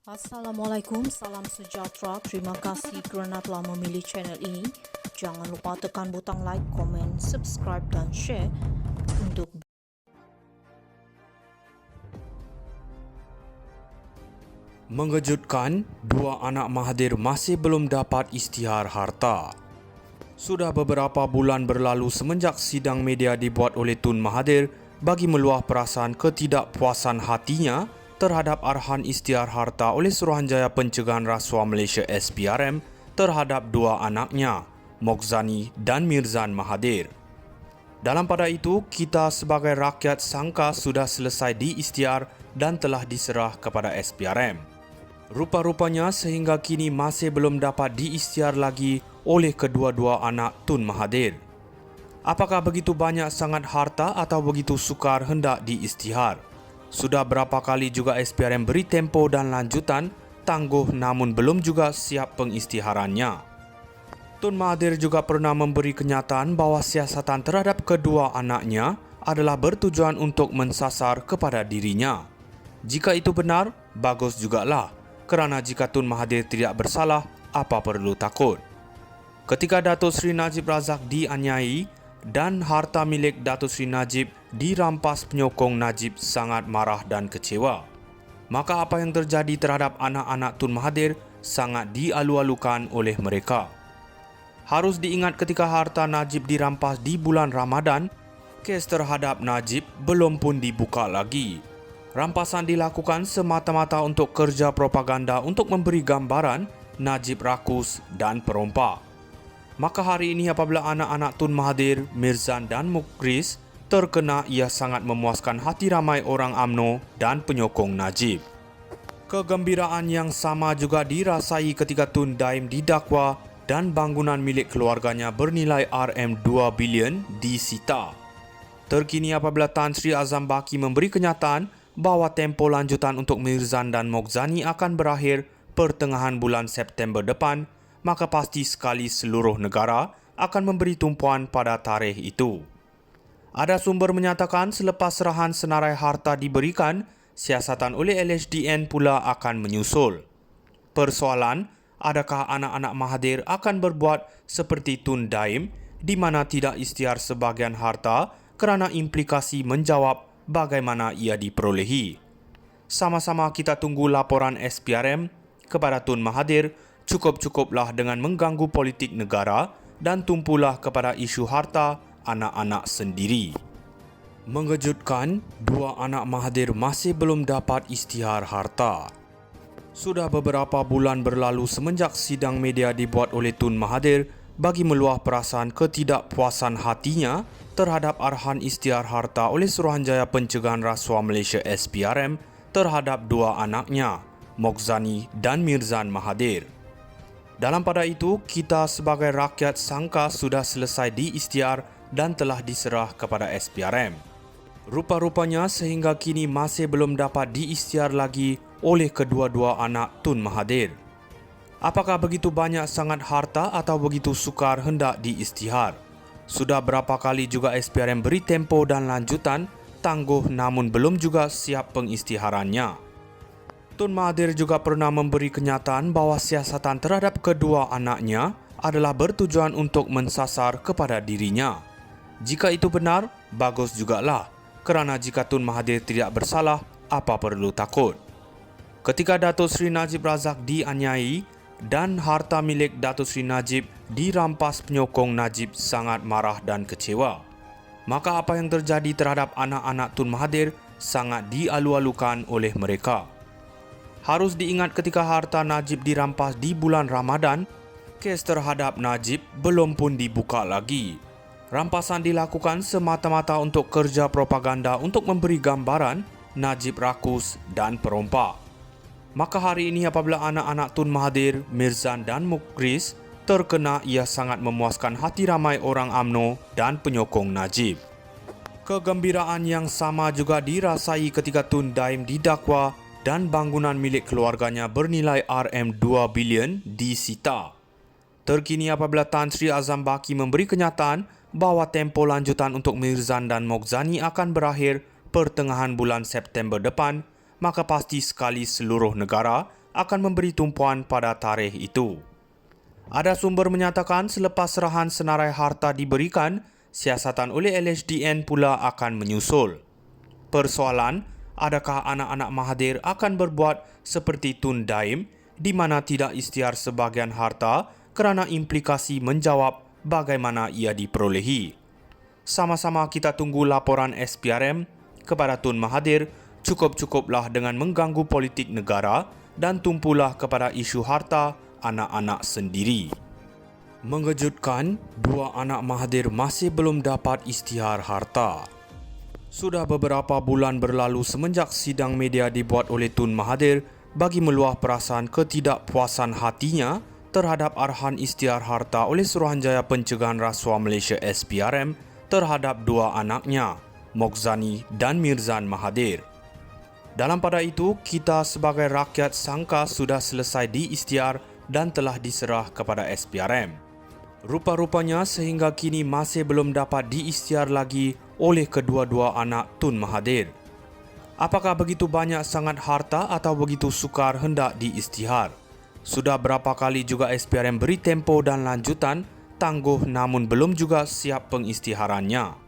Assalamualaikum, salam sejahtera. Terima kasih kerana telah memilih channel ini. Jangan lupa tekan butang like, komen, subscribe dan share untuk Mengejutkan, dua anak Mahathir masih belum dapat isytihar harta. Sudah beberapa bulan berlalu semenjak sidang media dibuat oleh Tun Mahathir bagi meluah perasaan ketidakpuasan hatinya terhadap arahan isytihar harta oleh Suruhanjaya Pencegahan Rasuah Malaysia SPRM terhadap dua anaknya, Mokzani dan Mirzan Mahathir. Dalam pada itu, kita sebagai rakyat sangka sudah selesai diisytihar dan telah diserah kepada SPRM. Rupa-rupanya sehingga kini masih belum dapat diisytihar lagi oleh kedua-dua anak Tun Mahathir. Apakah begitu banyak sangat harta atau begitu sukar hendak diisytihar? Sudah berapa kali juga SPRM beri tempo dan lanjutan tangguh namun belum juga siap pengisytiharannya. Tun Mahathir juga pernah memberi kenyataan bahawa siasatan terhadap kedua anaknya adalah bertujuan untuk mensasar kepada dirinya. Jika itu benar, bagus jugalah. Kerana jika Tun Mahathir tidak bersalah, apa perlu takut? Ketika Datuk Seri Najib Razak dianiai dan harta milik Datuk Seri Najib dirampas penyokong Najib sangat marah dan kecewa. Maka apa yang terjadi terhadap anak-anak Tun Mahathir sangat dialu-alukan oleh mereka. Harus diingat ketika harta Najib dirampas di bulan Ramadan, kes terhadap Najib belum pun dibuka lagi. Rampasan dilakukan semata-mata untuk kerja propaganda untuk memberi gambaran Najib rakus dan perompak. Maka hari ini apabila anak-anak Tun Mahathir, Mirzan dan Mukhris terkena, ia sangat memuaskan hati ramai orang UMNO dan penyokong Najib. Kegembiraan yang sama juga dirasai ketika Tun Daim didakwa dan bangunan milik keluarganya bernilai RM2 bilion disita. Terkini apabila Tan Sri Azam Baki memberi kenyataan bahawa tempoh lanjutan untuk Mirzan dan Mokzani akan berakhir pertengahan bulan September depan, maka pasti sekali seluruh negara akan memberi tumpuan pada tarikh itu. Ada sumber menyatakan selepas serahan senarai harta diberikan, siasatan oleh LHDN pula akan menyusul. Persoalan, adakah anak-anak Mahathir akan berbuat seperti Tun Daim di mana tidak isytihar sebahagian harta kerana implikasi menjawab bagaimana ia diperolehi. Sama-sama kita tunggu laporan SPRM kepada Tun Mahathir. Cukup-cukuplah dengan mengganggu politik negara dan tumpulah kepada isu harta anak-anak sendiri. Mengejutkan, dua anak Mahathir masih belum dapat isytihar harta. Sudah beberapa bulan berlalu semenjak sidang media dibuat oleh Tun Mahathir bagi meluah perasaan ketidakpuasan hatinya terhadap arahan isytihar harta oleh Suruhanjaya Pencegahan Rasuah Malaysia SPRM terhadap dua anaknya, Mokzani dan Mirzan Mahathir. Dalam pada itu, kita sebagai rakyat sangka sudah selesai diisytihar dan telah diserah kepada SPRM. Rupa-rupanya sehingga kini masih belum dapat diisytihar lagi oleh kedua-dua anak Tun Mahathir. Apakah begitu banyak sangat harta atau begitu sukar hendak diisytihar? Sudah berapa kali juga SPRM beri tempo dan lanjutan tangguh namun belum juga siap pengisytiharannya. Tun Mahathir juga pernah memberi kenyataan bahawa siasatan terhadap kedua anaknya adalah bertujuan untuk mensasar kepada dirinya. Jika itu benar, bagus jugalah. Kerana jika Tun Mahathir tidak bersalah, apa perlu takut? Ketika Datuk Seri Najib Razak dianiai dan harta milik Datuk Seri Najib dirampas penyokong Najib sangat marah dan kecewa. Maka apa yang terjadi terhadap anak-anak Tun Mahathir sangat dialu-alukan oleh mereka. Harus diingat ketika harta Najib dirampas di bulan Ramadan, kes terhadap Najib belum pun dibuka lagi. Rampasan dilakukan semata-mata untuk kerja propaganda untuk memberi gambaran Najib rakus dan perompak. Maka hari ini apabila anak-anak Tun Mahathir, Mirzan dan Mukhris terkena, ia sangat memuaskan hati ramai orang UMNO dan penyokong Najib. Kegembiraan yang sama juga dirasai ketika Tun Daim didakwa dan bangunan milik keluarganya bernilai RM2 bilion disita. Terkini apabila Tan Sri Azam Baki memberi kenyataan bahawa tempoh lanjutan untuk Mirzan dan Mokzani akan berakhir pertengahan bulan September depan, maka pasti sekali seluruh negara akan memberi tumpuan pada tarikh itu. Ada sumber menyatakan selepas serahan senarai harta diberikan, siasatan oleh LHDN pula akan menyusul. Persoalan, adakah anak-anak Mahathir akan berbuat seperti Tun Daim di mana tidak isytihar sebahagian harta kerana implikasi menjawab bagaimana ia diperolehi. Sama-sama kita tunggu laporan SPRM kepada Tun Mahathir. Cukup-cukuplah dengan mengganggu politik negara dan tumpulah kepada isu harta anak-anak sendiri. Mengejutkan, dua anak Mahathir masih belum dapat isytihar harta. Sudah beberapa bulan berlalu semenjak sidang media dibuat oleh Tun Mahathir bagi meluah perasaan ketidakpuasan hatinya terhadap arahan isytihar harta oleh Suruhanjaya Pencegahan Rasuah Malaysia SPRM terhadap dua anaknya, Mokzani dan Mirzan Mahathir. Dalam pada itu, kita sebagai rakyat sangka sudah selesai diisytihar dan telah diserah kepada SPRM. Rupa-rupanya sehingga kini masih belum dapat diisytihar lagi oleh kedua-dua anak Tun Mahathir. Apakah begitu banyak sangat harta atau begitu sukar hendak diisytihar? Sudah berapa kali juga SPRM beri tempo dan lanjutan, tangguh namun belum juga siap pengisytiharannya.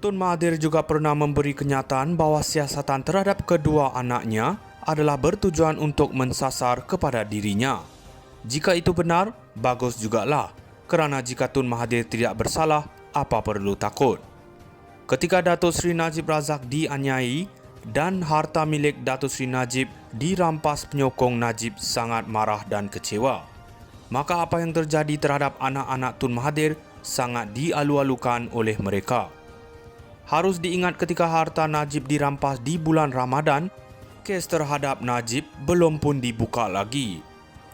Tun Mahathir juga pernah memberi kenyataan bahawa siasatan terhadap kedua anaknya adalah bertujuan untuk mensasar kepada dirinya. Jika itu benar, bagus jugalah. Kerana jika Tun Mahathir tidak bersalah, apa perlu takut? Ketika Datuk Seri Najib Razak dianiai dan harta milik Datuk Seri Najib dirampas penyokong Najib sangat marah dan kecewa. Maka apa yang terjadi terhadap anak-anak Tun Mahathir sangat dialu-alukan oleh mereka. Harus diingat ketika harta Najib dirampas di bulan Ramadan, kes terhadap Najib belum pun dibuka lagi.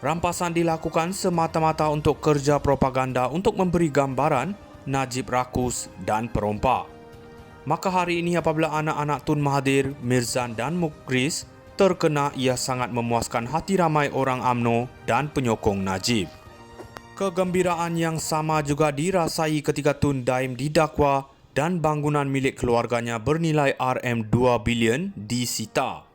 Rampasan dilakukan semata-mata untuk kerja propaganda untuk memberi gambaran Najib rakus dan perompak. Maka hari ini apabila anak-anak Tun Mahathir, Mirzan dan Mukhris terkena, ia sangat memuaskan hati ramai orang UMNO dan penyokong Najib. Kegembiraan yang sama juga dirasai ketika Tun Daim didakwa dan bangunan milik keluarganya bernilai RM2 bilion disita.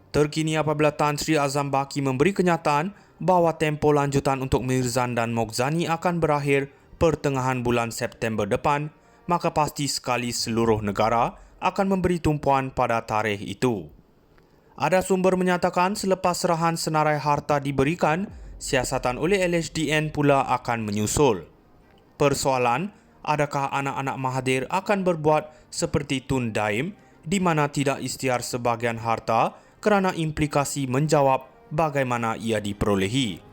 Terkini apabila Tan Sri Azam Baki memberi kenyataan bahawa tempoh lanjutan untuk Mirzan dan Mokzani akan berakhir pertengahan bulan September depan, maka pasti sekali seluruh negara akan memberi tumpuan pada tarikh itu. Ada sumber menyatakan selepas serahan senarai harta diberikan, siasatan oleh LHDN pula akan menyusul. Persoalan, adakah anak-anak Mahathir akan berbuat seperti Tun Daim di mana tidak isytihar sebahagian harta kerana implikasi menjawab bagaimana ia diperolehi.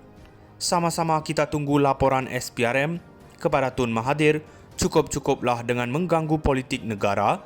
Sama-sama kita tunggu laporan SPRM kepada Tun Mahathir. Cukup-cukuplah dengan mengganggu politik negara